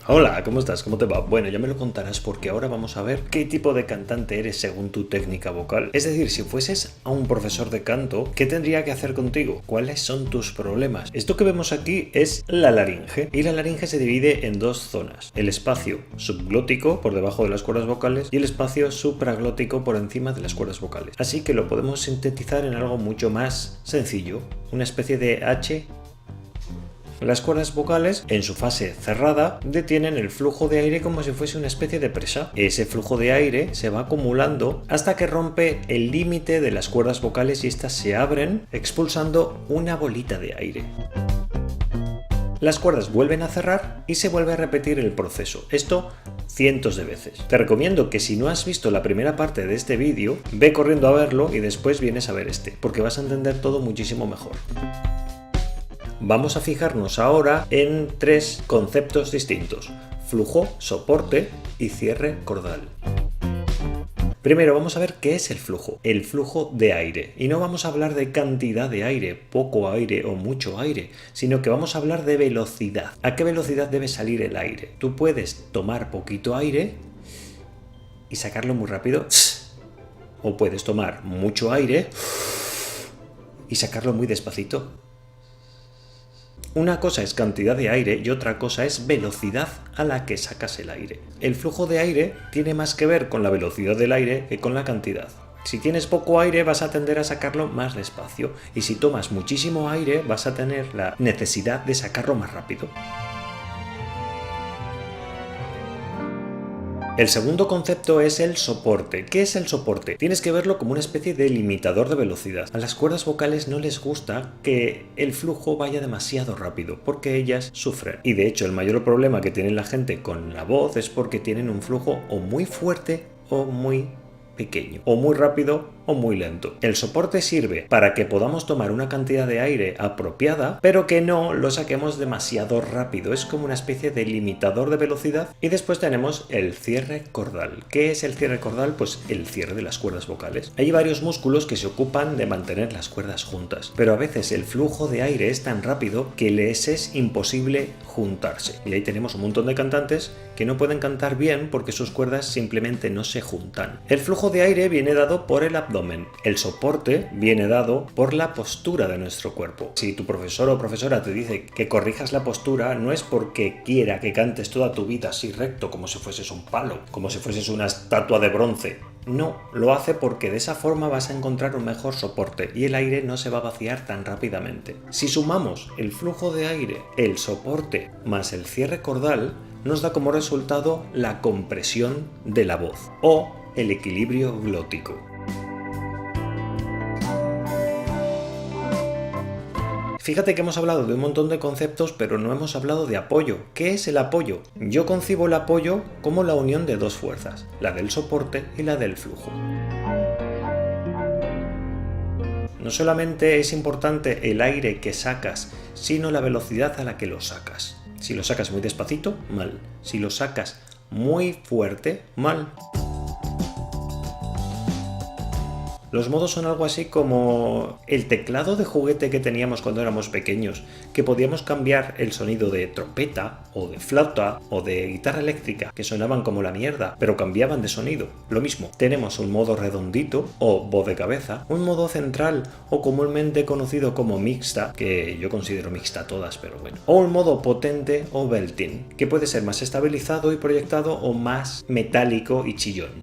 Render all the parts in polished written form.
Hola, ¿cómo estás? ¿Cómo te va? Bueno, ya me lo contarás porque ahora vamos a ver qué tipo de cantante eres según tu técnica vocal. Es decir, si fueses a un profesor de canto, ¿qué tendría que hacer contigo? ¿Cuáles son tus problemas? Esto que vemos aquí es la laringe, y la laringe se divide en dos zonas: el espacio subglótico por debajo de las cuerdas vocales y el espacio supraglótico por encima de las cuerdas vocales. Así que lo podemos sintetizar en algo mucho más sencillo, una especie de H. Las cuerdas vocales, en su fase cerrada, detienen el flujo de aire como si fuese una especie de presa. Ese flujo de aire se va acumulando hasta que rompe el límite de las cuerdas vocales y estas se abren, expulsando una bolita de aire. Las cuerdas vuelven a cerrar y se vuelve a repetir el proceso. Esto cientos de veces. Te recomiendo que si no has visto la primera parte de este vídeo, ve corriendo a verlo y después vienes a ver este, porque vas a entender todo muchísimo mejor. Vamos a fijarnos ahora en tres conceptos distintos: flujo, soporte y cierre cordal. Primero vamos a ver qué es el flujo de aire. Y no vamos a hablar de cantidad de aire, poco aire o mucho aire, sino que vamos a hablar de velocidad. ¿A qué velocidad debe salir el aire? Tú puedes tomar poquito aire y sacarlo muy rápido, o puedes tomar mucho aire y sacarlo muy despacito. Una cosa es cantidad de aire y otra cosa es velocidad a la que sacas el aire. El flujo de aire tiene más que ver con la velocidad del aire que con la cantidad. Si tienes poco aire vas a tender a sacarlo más despacio, y si tomas muchísimo aire vas a tener la necesidad de sacarlo más rápido. El segundo concepto es el soporte. ¿Qué es el soporte? Tienes que verlo como una especie de limitador de velocidad. A las cuerdas vocales no les gusta que el flujo vaya demasiado rápido, porque ellas sufren. Y de hecho el mayor problema que tiene la gente con la voz es porque tienen un flujo o muy fuerte o muy pequeño, o muy rápido o muy lento. El soporte sirve para que podamos tomar una cantidad de aire apropiada, pero que no lo saquemos demasiado rápido. Es como una especie de limitador de velocidad. Y después tenemos el cierre cordal. ¿Qué es el cierre cordal? Pues el cierre de las cuerdas vocales. Hay varios músculos que se ocupan de mantener las cuerdas juntas, pero a veces el flujo de aire es tan rápido que les es imposible juntarse. Y ahí tenemos un montón de cantantes que no pueden cantar bien porque sus cuerdas simplemente no se juntan. El flujo de aire viene dado por el abdomen. El soporte viene dado por la postura de nuestro cuerpo. Si tu profesor o profesora te dice que corrijas la postura, no es porque quiera que cantes toda tu vida así recto, como si fueses un palo, como si fueses una estatua de bronce. No, lo hace porque de esa forma vas a encontrar un mejor soporte y el aire no se va a vaciar tan rápidamente. Si sumamos el flujo de aire, el soporte más el cierre cordal, nos da como resultado la compresión de la voz o el equilibrio glótico. Fíjate que hemos hablado de un montón de conceptos, pero no hemos hablado de apoyo. ¿Qué es el apoyo? Yo concibo el apoyo como la unión de dos fuerzas, la del soporte y la del flujo. No solamente es importante el aire que sacas, sino la velocidad a la que lo sacas. Si lo sacas muy despacito, mal. Si lo sacas muy fuerte, mal. Los modos son algo así como el teclado de juguete que teníamos cuando éramos pequeños, que podíamos cambiar el sonido de trompeta, o de flauta, o de guitarra eléctrica, que sonaban como la mierda, pero cambiaban de sonido. Lo mismo, tenemos un modo redondito, o voz de cabeza, un modo central, o comúnmente conocido como mixta, que yo considero mixta todas, pero bueno, o un modo potente o belting, que puede ser más estabilizado y proyectado o más metálico y chillón.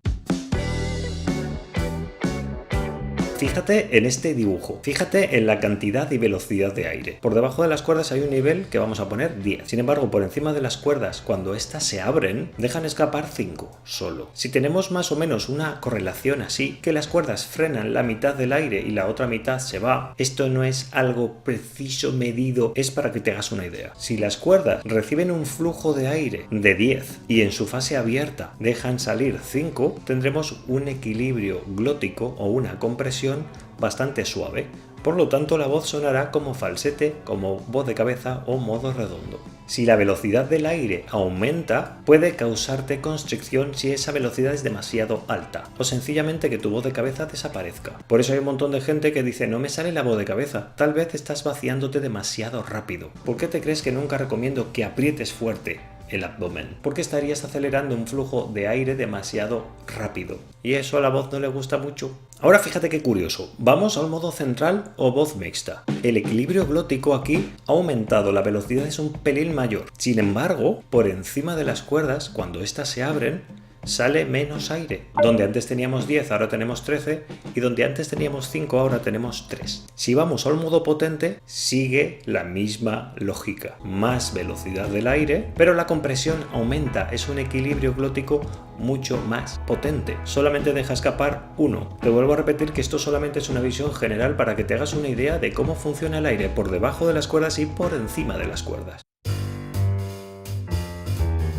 Fíjate en este dibujo, fíjate en la cantidad y velocidad de aire. Por debajo de las cuerdas hay un nivel que vamos a poner 10. Sin embargo, por encima de las cuerdas, cuando éstas se abren, dejan escapar 5 solo. Si tenemos más o menos una correlación así, que las cuerdas frenan la mitad del aire y la otra mitad se va, esto no es algo preciso, medido, es para que te hagas una idea. Si las cuerdas reciben un flujo de aire de 10 y en su fase abierta dejan salir 5, tendremos un equilibrio glótico o una compresión bastante suave. Por lo tanto, la voz sonará como falsete, como voz de cabeza o modo redondo. Si la velocidad del aire aumenta, puede causarte constricción si esa velocidad es demasiado alta, o sencillamente que tu voz de cabeza desaparezca. Por eso hay un montón de gente que dice: no me sale la voz de cabeza. Tal vez estás vaciándote demasiado rápido. ¿Por qué te crees que nunca recomiendo que aprietes fuerte el abdomen, porque estarías acelerando un flujo de aire demasiado rápido. Y eso a la voz no le gusta mucho. Ahora fíjate qué curioso, vamos al modo central o voz mixta. El equilibrio glótico aquí ha aumentado, la velocidad es un pelín mayor. Sin embargo, por encima de las cuerdas, cuando éstas se abren, sale menos aire. Donde antes teníamos 10, ahora tenemos 13, y donde antes teníamos 5, ahora tenemos 3. Si vamos al modo potente, sigue la misma lógica. Más velocidad del aire, pero la compresión aumenta. Es un equilibrio glótico mucho más potente. Solamente deja escapar uno. Te vuelvo a repetir que esto solamente es una visión general para que te hagas una idea de cómo funciona el aire por debajo de las cuerdas y por encima de las cuerdas.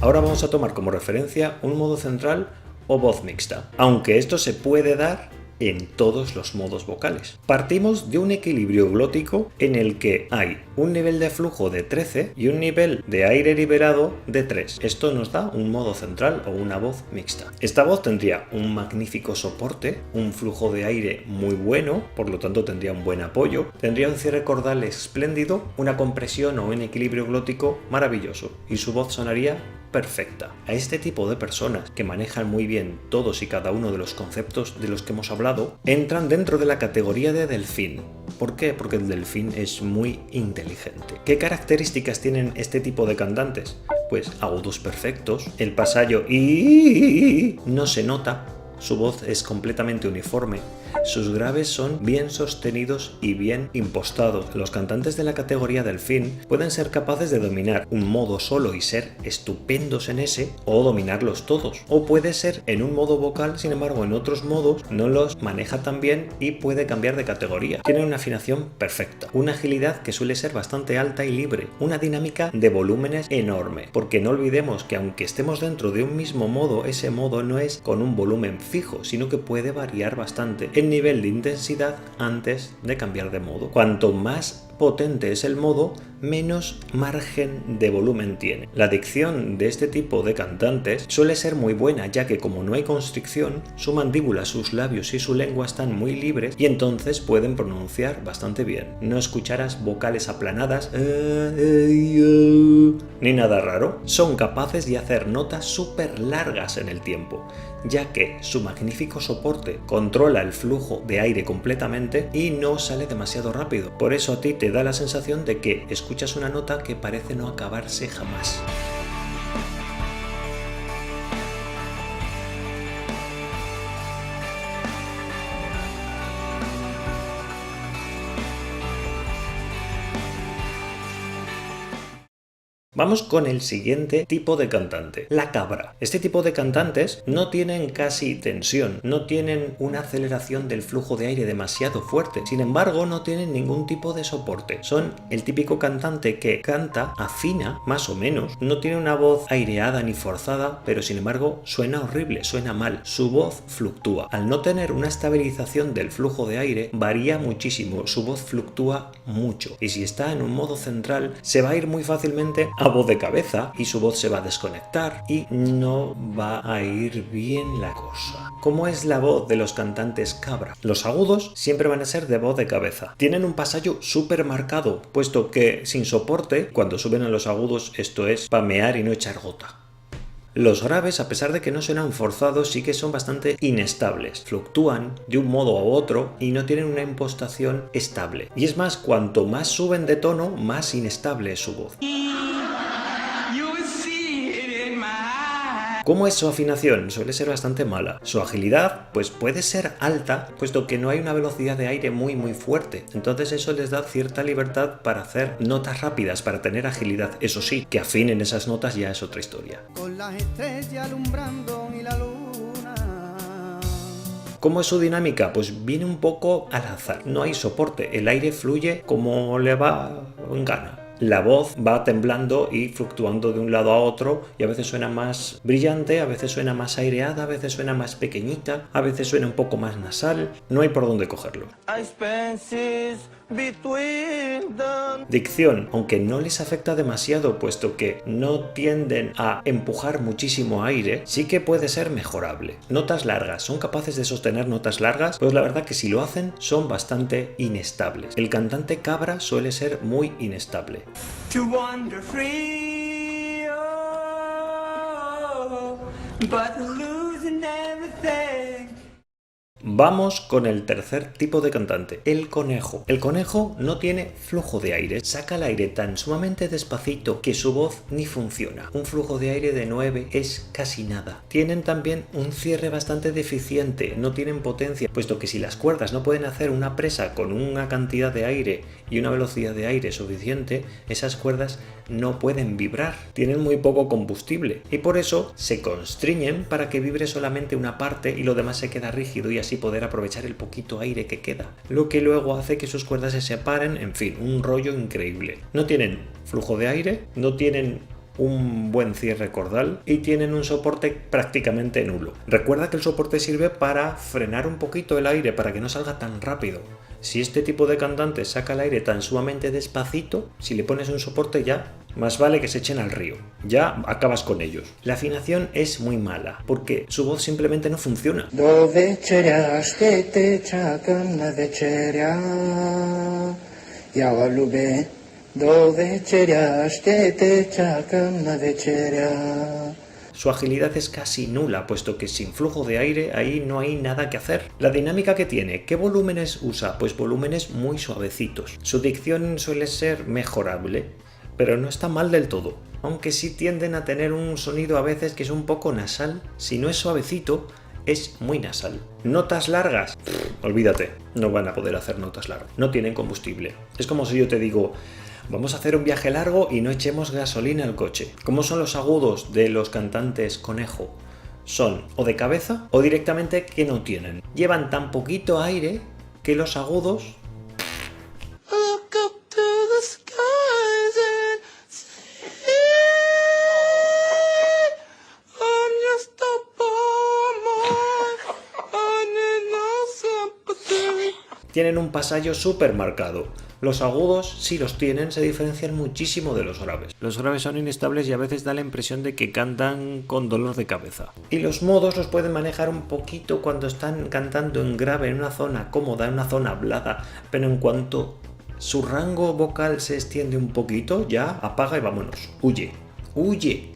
Ahora vamos a tomar como referencia un modo central o voz mixta, aunque esto se puede dar en todos los modos vocales. Partimos de un equilibrio glótico en el que hay un nivel de flujo de 13 y un nivel de aire liberado de 3. Esto nos da un modo central o una voz mixta. Esta voz tendría un magnífico soporte, un flujo de aire muy bueno, por lo tanto tendría un buen apoyo, tendría un cierre cordal espléndido, una compresión o un equilibrio glótico maravilloso y su voz sonaría perfecta. A este tipo de personas que manejan muy bien todos y cada uno de los conceptos de los que hemos hablado, entran dentro de la categoría de delfín. ¿Por qué? Porque el delfín es muy inteligente. ¿Qué características tienen este tipo de cantantes? Pues agudos perfectos, el pasallo y no se nota, su voz es completamente uniforme, sus graves son bien sostenidos y bien impostados. Los cantantes de la categoría delfín pueden ser capaces de dominar un modo solo y ser estupendos en ese, o dominarlos todos. O puede ser en un modo vocal, sin embargo en otros modos no los maneja tan bien y puede cambiar de categoría. Tienen una afinación perfecta, una agilidad que suele ser bastante alta y libre, una dinámica de volúmenes enorme, porque no olvidemos que aunque estemos dentro de un mismo modo, ese modo no es con un volumen fijo, sino que puede variar bastante en nivel de intensidad antes de cambiar de modo. Cuanto más potente es el modo, menos margen de volumen tiene. La dicción de este tipo de cantantes suele ser muy buena, ya que como no hay constricción, su mandíbula, sus labios y su lengua están muy libres y entonces pueden pronunciar bastante bien. No escucharás vocales aplanadas ni nada raro. Son capaces de hacer notas súper largas en el tiempo, ya que su magnífico soporte controla el flujo de aire completamente y no sale demasiado rápido. Por eso a ti te da la sensación de que escuchas una nota que parece no acabarse jamás. Vamos con el siguiente tipo de cantante, la cabra. Este tipo de cantantes no tienen casi tensión, no tienen una aceleración del flujo de aire demasiado fuerte, sin embargo no tienen ningún tipo de soporte. Son el típico cantante que canta, afina, más o menos, no tiene una voz aireada ni forzada, pero sin embargo suena horrible, suena mal, su voz fluctúa. Al no tener una estabilización del flujo de aire, varía muchísimo, su voz fluctúa mucho, y si está en un modo central, se va a ir muy fácilmente a voz de cabeza y su voz se va a desconectar y no va a ir bien la cosa. ¿Cómo es la voz de los cantantes cabra? Los agudos siempre van a ser de voz de cabeza. Tienen un pasallo súper marcado, puesto que sin soporte, cuando suben a los agudos, esto es pamear y no echar gota. Los graves, a pesar de que no suenan forzados, sí que son bastante inestables. Fluctúan de un modo a otro y no tienen una impostación estable. Y es más, cuanto más suben de tono, más inestable es su voz. ¿Cómo es su afinación? Suele ser bastante mala. Su agilidad, pues puede ser alta, puesto que no hay una velocidad de aire muy fuerte. Entonces eso les da cierta libertad para hacer notas rápidas, para tener agilidad. Eso sí, que afinen esas notas ya es otra historia. Con las estrellas alumbrando y la luna. ¿Cómo es su dinámica? Pues viene un poco al azar. No hay soporte. El aire fluye como le va en gana. La voz va temblando y fluctuando de un lado a otro y a veces suena más brillante, a veces suena más aireada, a veces suena más pequeñita, a veces suena un poco más nasal. No hay por dónde cogerlo. Dicción, aunque no les afecta demasiado puesto que no tienden a empujar muchísimo aire, sí que puede ser mejorable. Notas largas, ¿son capaces de sostener notas largas? Pues la verdad que si lo hacen son bastante inestables. El cantante cabra suele ser muy inestable. but losing everything. Vamos con el tercer tipo de cantante, el conejo. El conejo no tiene flujo de aire, saca el aire tan sumamente despacito que su voz ni funciona. Un flujo de aire de 9 es casi nada. Tienen también un cierre bastante deficiente, no tienen potencia, puesto que si las cuerdas no pueden hacer una presa con una cantidad de aire y una velocidad de aire suficiente, esas cuerdas no pueden vibrar, tienen muy poco combustible y por eso se constriñen para que vibre solamente una parte y lo demás se queda rígido y así poder aprovechar el poquito aire que queda, lo que luego hace que sus cuerdas se separen, en fin, un rollo increíble. No tienen flujo de aire, no tienen un buen cierre cordal y tienen un soporte prácticamente nulo. Recuerda que el soporte sirve para frenar un poquito el aire para que no salga tan rápido. Si este tipo de cantante saca el aire tan sumamente despacito, si le pones un soporte ya, más vale que se echen al río. Ya acabas con ellos. La afinación es muy mala, porque su voz simplemente no funciona. Su agilidad es casi nula, puesto que sin flujo de aire ahí no hay nada que hacer. La dinámica que tiene, ¿qué volúmenes usa? Pues volúmenes muy suavecitos. Su dicción suele ser mejorable, pero no está mal del todo, aunque sí tienden a tener un sonido a veces que es un poco nasal. Si no es suavecito, es muy nasal. Notas largas, olvídate, no van a poder hacer notas largas, no tienen combustible. Es como si yo te digo, vamos a hacer un viaje largo y no echemos gasolina al coche. ¿Cómo son los agudos de los cantantes conejo? Son o de cabeza o directamente que no tienen. Llevan tan poquito aire que los agudos tienen un pasallo súper marcado. Los agudos, si los tienen, se diferencian muchísimo de los graves. Los graves son inestables y a veces da la impresión de que cantan con dolor de cabeza. Y los modos los pueden manejar un poquito cuando están cantando en grave, en una zona cómoda, en una zona hablada, pero en cuanto su rango vocal se extiende un poquito, ya apaga y vámonos. Huye. ¡Huye!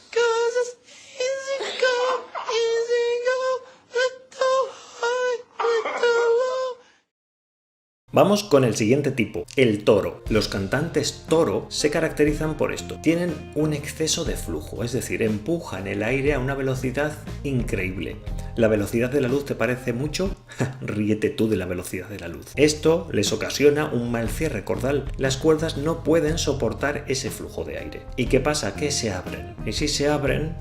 Vamos con el siguiente tipo, el toro. Los cantantes toro se caracterizan por esto. Tienen un exceso de flujo, es decir, empujan el aire a una velocidad increíble. ¿La velocidad de la luz te parece mucho? Ríete tú de la velocidad de la luz. Esto les ocasiona un mal cierre cordal. Las cuerdas no pueden soportar ese flujo de aire. ¿Y qué pasa? Que se abren. Y si se abren,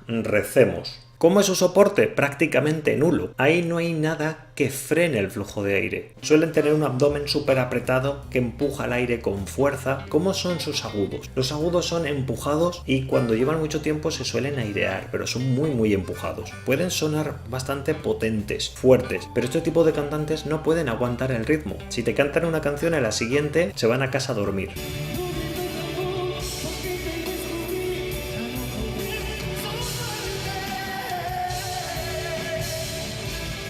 recemos. ¿Cómo es su soporte? Prácticamente nulo. Ahí no hay nada que frene el flujo de aire. Suelen tener un abdomen súper apretado que empuja el aire con fuerza. ¿Cómo son sus agudos? Los agudos son empujados y cuando llevan mucho tiempo se suelen airear, pero son muy empujados. Pueden sonar bastante potentes, fuertes, pero este tipo de cantantes no pueden aguantar el ritmo. Si te cantan una canción, a la siguiente se van a casa a dormir.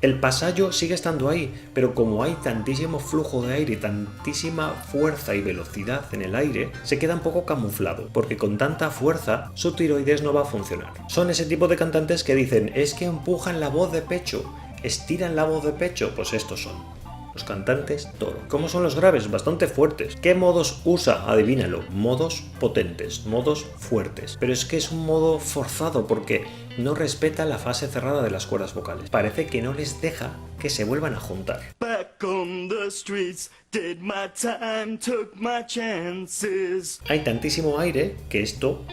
El pasallo sigue estando ahí, pero como hay tantísimo flujo de aire y tantísima fuerza y velocidad en el aire, se queda un poco camuflado, porque con tanta fuerza su tiroides no va a funcionar. Son ese tipo de cantantes que dicen, es que empujan la voz de pecho, estiran la voz de pecho, pues estos son. Los cantantes toro. ¿Cómo son los graves? Bastante fuertes. ¿Qué modos usa? Adivínalo. Modos potentes, modos fuertes. Pero es que es un modo forzado porque no respeta la fase cerrada de las cuerdas vocales. Parece que no les deja que se vuelvan a juntar. Back on the streets, did my time, took my chances. Hay tantísimo aire que esto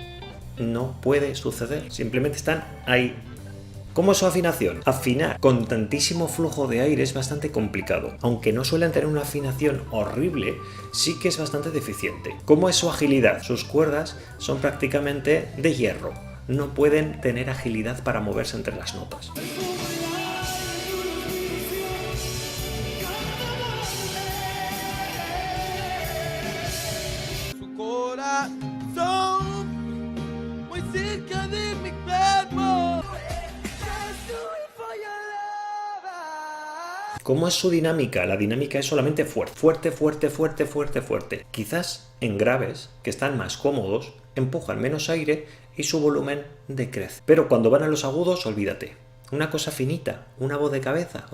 no puede suceder. Simplemente están ahí. ¿Cómo es su afinación? Afinar con tantísimo flujo de aire es bastante complicado. Aunque no suelen tener una afinación horrible, sí que es bastante deficiente. ¿Cómo es su agilidad? Sus cuerdas son prácticamente de hierro. No pueden tener agilidad para moverse entre las notas. Su corazón muy cerca de mi cuerpo. ¿Cómo es su dinámica? La dinámica es solamente fuerte. Fuerte. Quizás en graves, que están más cómodos, empujan menos aire y su volumen decrece. Pero cuando van a los agudos, olvídate. Una cosa finita, una voz de cabeza,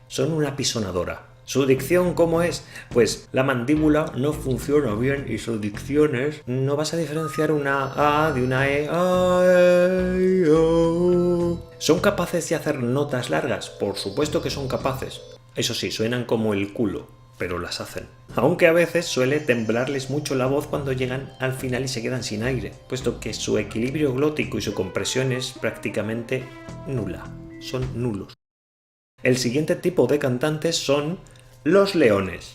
son una apisonadora. ¿Su dicción cómo es? Pues la mandíbula no funciona bien y su dicción es... No vas a diferenciar una A de una E. Ay, oh. ¿Son capaces de hacer notas largas? Por supuesto que son capaces. Eso sí, suenan como el culo, pero las hacen. Aunque a veces suele temblarles mucho la voz cuando llegan al final y se quedan sin aire, puesto que su equilibrio glótico y su compresión es prácticamente nula. Son nulos. El siguiente tipo de cantantes son los leones.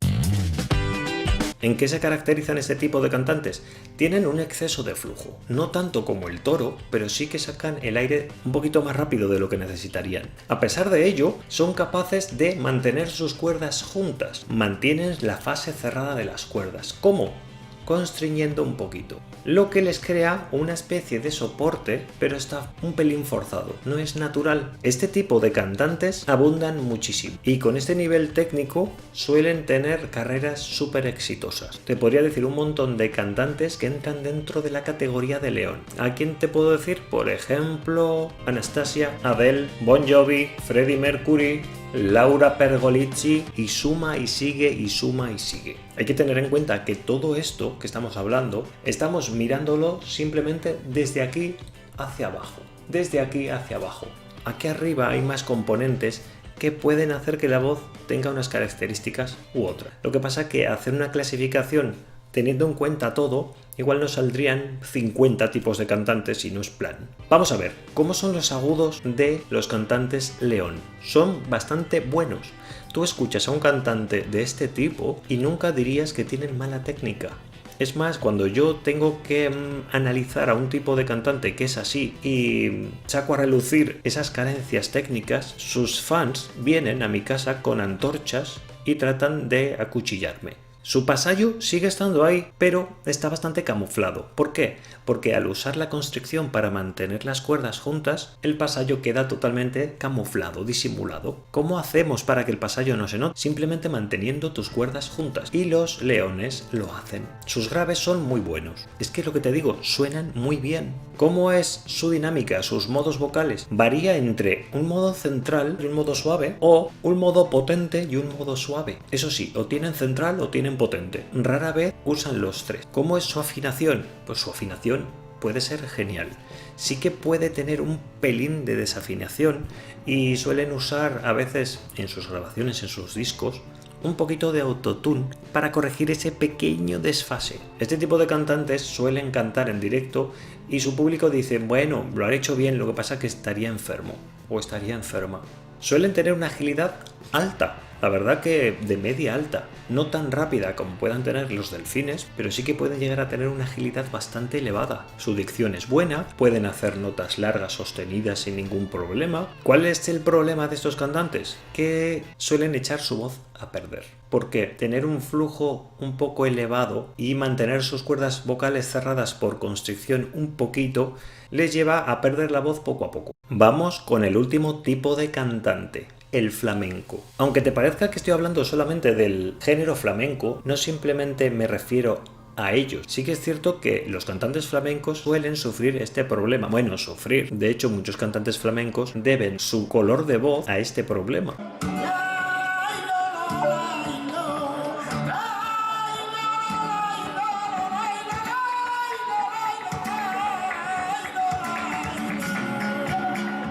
¿En qué se caracterizan este tipo de cantantes? Tienen un exceso de flujo, no tanto como el toro, pero sí que sacan el aire un poquito más rápido de lo que necesitarían. A pesar de ello, son capaces de mantener sus cuerdas juntas, mantienen la fase cerrada de las cuerdas. ¿Cómo? Constriñendo un poquito, lo que les crea una especie de soporte, pero está un pelín forzado, no es natural. Este tipo de cantantes abundan muchísimo y con este nivel técnico suelen tener carreras súper exitosas. Te podría decir un montón de cantantes que entran dentro de la categoría de león. ¿A quién te puedo decir? Por ejemplo, Anastasia, Adele, Bon Jovi, Freddie Mercury, Laura Pergolizzi, y suma y sigue y suma y sigue. Hay que tener en cuenta que todo esto que estamos hablando, estamos mirándolo simplemente desde aquí hacia abajo. Desde aquí hacia abajo. Aquí arriba hay más componentes que pueden hacer que la voz tenga unas características u otras. Lo que pasa es que hacer una clasificación teniendo en cuenta todo, igual nos saldrían 50 tipos de cantantes y no es plan. Vamos a ver, ¿cómo son los agudos de los cantantes león? Son bastante buenos. Tú escuchas a un cantante de este tipo y nunca dirías que tienen mala técnica. Es más, cuando yo tengo que analizar a un tipo de cantante que es así y saco a relucir esas carencias técnicas, sus fans vienen a mi casa con antorchas y tratan de acuchillarme. Su pasallo sigue estando ahí, pero está bastante camuflado. ¿Por qué? Porque al usar la constricción para mantener las cuerdas juntas, el pasallo queda totalmente camuflado, disimulado. ¿Cómo hacemos para que el pasallo no se note? Simplemente manteniendo tus cuerdas juntas. Y los leones lo hacen. Sus graves son muy buenos. Es que lo que te digo, suenan muy bien. ¿Cómo es su dinámica, sus modos vocales? Varía entre un modo central y un modo suave, o un modo potente y un modo suave. Eso sí, o tienen central o tienen potente. Rara vez usan los tres. ¿Cómo es su afinación? Pues su afinación puede ser genial. Sí que puede tener un pelín de desafinación y suelen usar a veces en sus grabaciones, en sus discos, un poquito de autotune para corregir ese pequeño desfase. Este tipo de cantantes suelen cantar en directo y su público dice, bueno, lo han hecho bien, lo que pasa es que estaría enfermo o estaría enferma. Suelen tener una agilidad alta, la verdad que de media alta, no tan rápida como puedan tener los delfines, pero sí que pueden llegar a tener una agilidad bastante elevada. Su dicción es buena, pueden hacer notas largas sostenidas sin ningún problema. ¿Cuál es el problema de estos cantantes? Que suelen echar su voz a perder. Porque tener un flujo un poco elevado y mantener sus cuerdas vocales cerradas por constricción un poquito les lleva a perder la voz poco a poco. Vamos con el último tipo de cantante, el flamenco. Aunque te parezca que estoy hablando solamente del género flamenco, no simplemente me refiero a ellos. Sí que es cierto que los cantantes flamencos suelen sufrir este problema. Bueno, sufrir. De hecho, muchos cantantes flamencos deben su color de voz a este problema.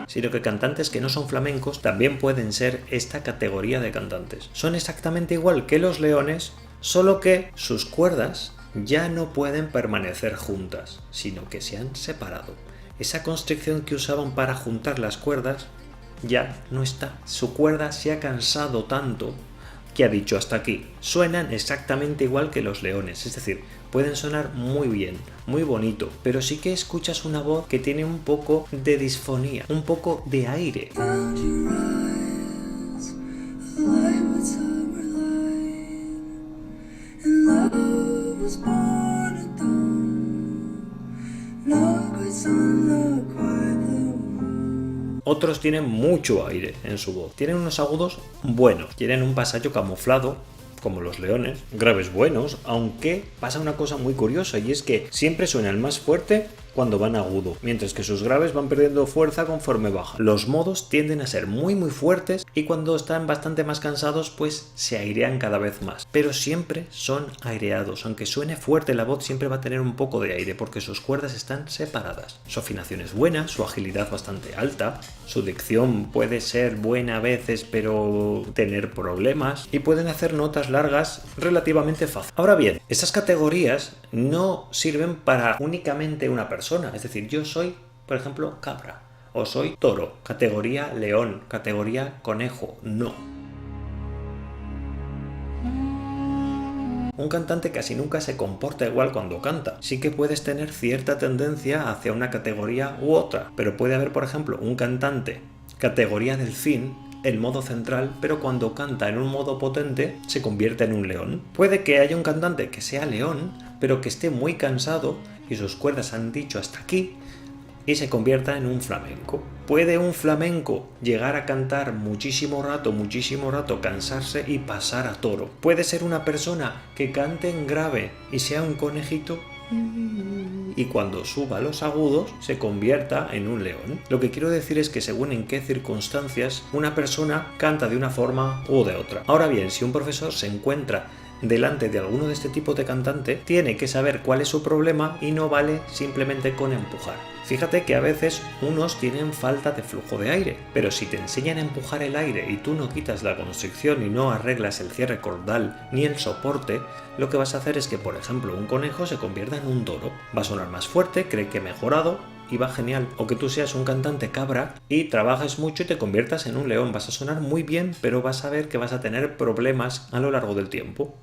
Sino que cantantes que no son flamencos también pueden ser esta categoría de cantantes. Son exactamente igual que los leones, solo que sus cuerdas ya no pueden permanecer juntas, sino que se han separado. Esa constricción que usaban para juntar las cuerdas ya no está. Su cuerda se ha cansado tanto que ha dicho hasta aquí. Suenan exactamente igual que los leones, es decir, pueden sonar muy bien, muy bonito, pero sí que escuchas una voz que tiene un poco de disfonía, un poco de aire. Otros tienen mucho aire en su voz, tienen unos agudos buenos, tienen un pasallo camuflado, como los leones, graves buenos, aunque pasa una cosa muy curiosa y es que siempre suenan más fuerte cuando van agudo, mientras que sus graves van perdiendo fuerza conforme bajan. Los modos tienden a ser muy fuertes y cuando están bastante más cansados pues se airean cada vez más, pero siempre son aireados. Aunque suene fuerte la voz, siempre va a tener un poco de aire porque sus cuerdas están separadas. Su afinación es buena, su agilidad bastante alta, su dicción puede ser buena a veces pero tener problemas, y pueden hacer notas largas relativamente fácil. Ahora bien, esas categorías no sirven para únicamente una persona, es decir, yo soy, por ejemplo, cabra, o soy toro, categoría león, categoría conejo, no. Un cantante casi nunca se comporta igual cuando canta. Sí que puedes tener cierta tendencia hacia una categoría u otra, pero puede haber, por ejemplo, un cantante categoría delfín, el modo central, pero cuando canta en un modo potente se convierte en un león. Puede que haya un cantante que sea león, pero que esté muy cansado y sus cuerdas han dicho hasta aquí y se convierta en un flamenco. Puede un flamenco llegar a cantar muchísimo rato, cansarse y pasar a toro. Puede ser una persona que cante en grave y sea un conejito y cuando suba los agudos se convierta en un león. Lo que quiero decir es que según en qué circunstancias una persona canta de una forma u de otra. Ahora bien, si un profesor se encuentra delante de alguno de este tipo de cantante, tiene que saber cuál es su problema y no vale simplemente con empujar. Fíjate que a veces unos tienen falta de flujo de aire, pero si te enseñan a empujar el aire y tú no quitas la constricción y no arreglas el cierre cordal ni el soporte, lo que vas a hacer es que, por ejemplo, un conejo se convierta en un toro. Va a sonar más fuerte, cree que mejorado y va genial. O que tú seas un cantante cabra y trabajes mucho y te conviertas en un león. Vas a sonar muy bien, pero vas a ver que vas a tener problemas a lo largo del tiempo.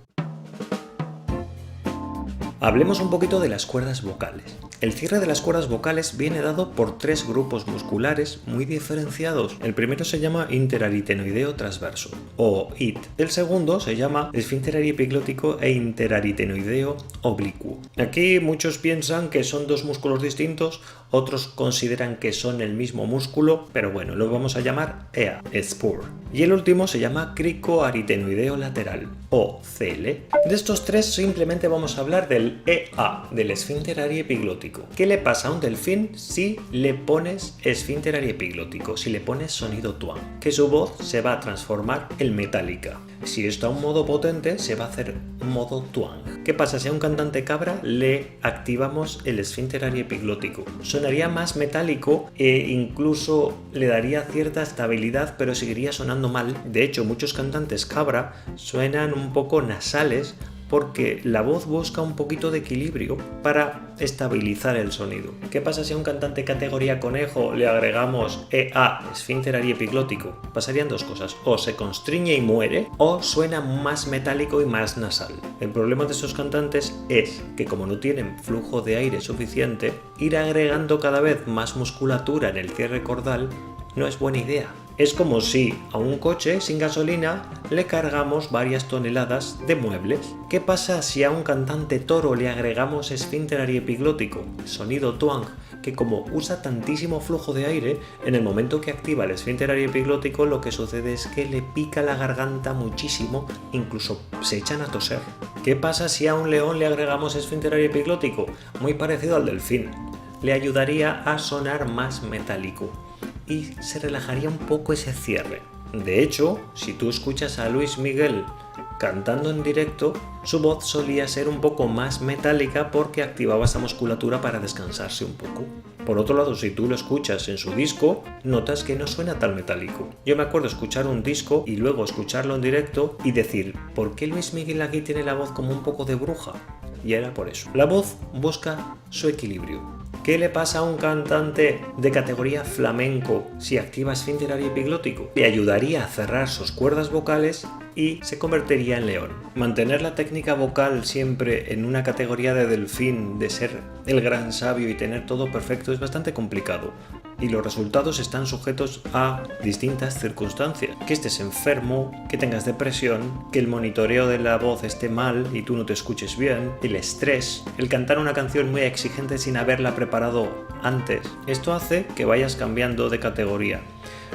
Hablemos un poquito de las cuerdas vocales. El cierre de las cuerdas vocales viene dado por tres grupos musculares muy diferenciados. El primero se llama interaritenoideo transverso, o IT. El segundo se llama esfínter ariepiglótico e interaritenoideo oblicuo. Aquí muchos piensan que son dos músculos distintos, otros consideran que son el mismo músculo, pero bueno, lo vamos a llamar EA, spur. Y el último se llama cricoaritenoideo lateral, o CL. De estos tres simplemente vamos a hablar del EA, del esfínter ariepiglótico. ¿Qué le pasa a un delfín si le pones esfínter ariepiglótico, si le pones sonido twang? Que su voz se va a transformar en metálica. Si está a un modo potente, se va a hacer modo twang. ¿Qué pasa si a un cantante cabra le activamos el esfínter ariepiglótico? Sonaría más metálico e incluso le daría cierta estabilidad, pero seguiría sonando mal. De hecho, muchos cantantes cabra suenan un poco nasales porque la voz busca un poquito de equilibrio para estabilizar el sonido. ¿Qué pasa si a un cantante categoría conejo le agregamos EA, esfínter ariepiglótico? Pasarían dos cosas: o se constriñe y muere, o suena más metálico y más nasal. El problema de estos cantantes es que, como no tienen flujo de aire suficiente, ir agregando cada vez más musculatura en el cierre cordal no es buena idea. Es como si a un coche sin gasolina le cargamos varias toneladas de muebles. ¿Qué pasa si a un cantante toro le agregamos esfínter ariepiglótico, sonido twang, que como usa tantísimo flujo de aire, en el momento que activa el esfínter ariepiglótico lo que sucede es que le pica la garganta muchísimo, incluso se echan a toser? ¿Qué pasa si a un león le agregamos esfínter ariepiglótico? Muy parecido al delfín. Le ayudaría a sonar más metálico y se relajaría un poco ese cierre. De hecho, si tú escuchas a Luis Miguel cantando en directo, su voz solía ser un poco más metálica porque activaba esa musculatura para descansarse un poco. Por otro lado, si tú lo escuchas en su disco, notas que no suena tan metálico. Yo me acuerdo escuchar un disco y luego escucharlo en directo y decir, ¿por qué Luis Miguel aquí tiene la voz como un poco de bruja? Y era por eso. La voz busca su equilibrio. ¿Qué le pasa a un cantante de categoría flamenco si activa esfínter ariepiglótico? Le ayudaría a cerrar sus cuerdas vocales y se convertiría en león. Mantener la técnica vocal siempre en una categoría de delfín, de ser el gran sabio y tener todo perfecto, es bastante complicado. Y los resultados están sujetos a distintas circunstancias. Que estés enfermo, que tengas depresión, que el monitoreo de la voz esté mal y tú no te escuches bien, el estrés, el cantar una canción muy exigente sin haberla preparado antes. Esto hace que vayas cambiando de categoría.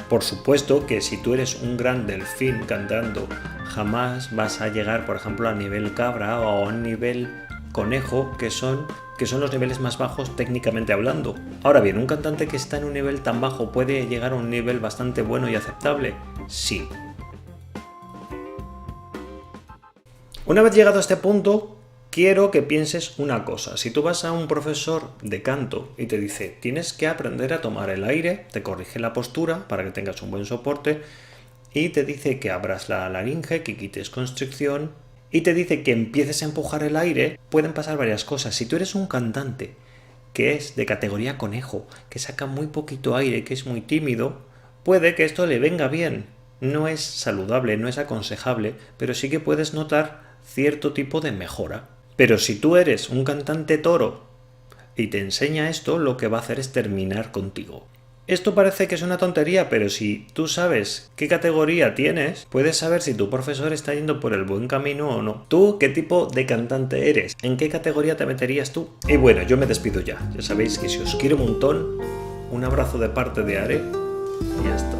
Por supuesto que si tú eres un gran delfín cantando, jamás vas a llegar, por ejemplo, a nivel cabra o a un nivel conejo, que son los niveles más bajos técnicamente hablando. Ahora bien, ¿un cantante que está en un nivel tan bajo puede llegar a un nivel bastante bueno y aceptable? Sí. Una vez llegado a este punto, quiero que pienses una cosa. Si tú vas a un profesor de canto y te dice tienes que aprender a tomar el aire, te corrige la postura para que tengas un buen soporte y te dice que abras la laringe, que quites constricción y te dice que empieces a empujar el aire, pueden pasar varias cosas. Si tú eres un cantante que es de categoría conejo, que saca muy poquito aire, que es muy tímido, puede que esto le venga bien. No es saludable, no es aconsejable, pero sí que puedes notar cierto tipo de mejora. Pero si tú eres un cantante toro y te enseña esto, lo que va a hacer es terminar contigo. Esto parece que es una tontería, pero si tú sabes qué categoría tienes, puedes saber si tu profesor está yendo por el buen camino o no. ¿Tú qué tipo de cantante eres? ¿En qué categoría te meterías tú? Y bueno, yo me despido ya. Ya sabéis que si os quiero un montón, un abrazo de parte de Are y hasta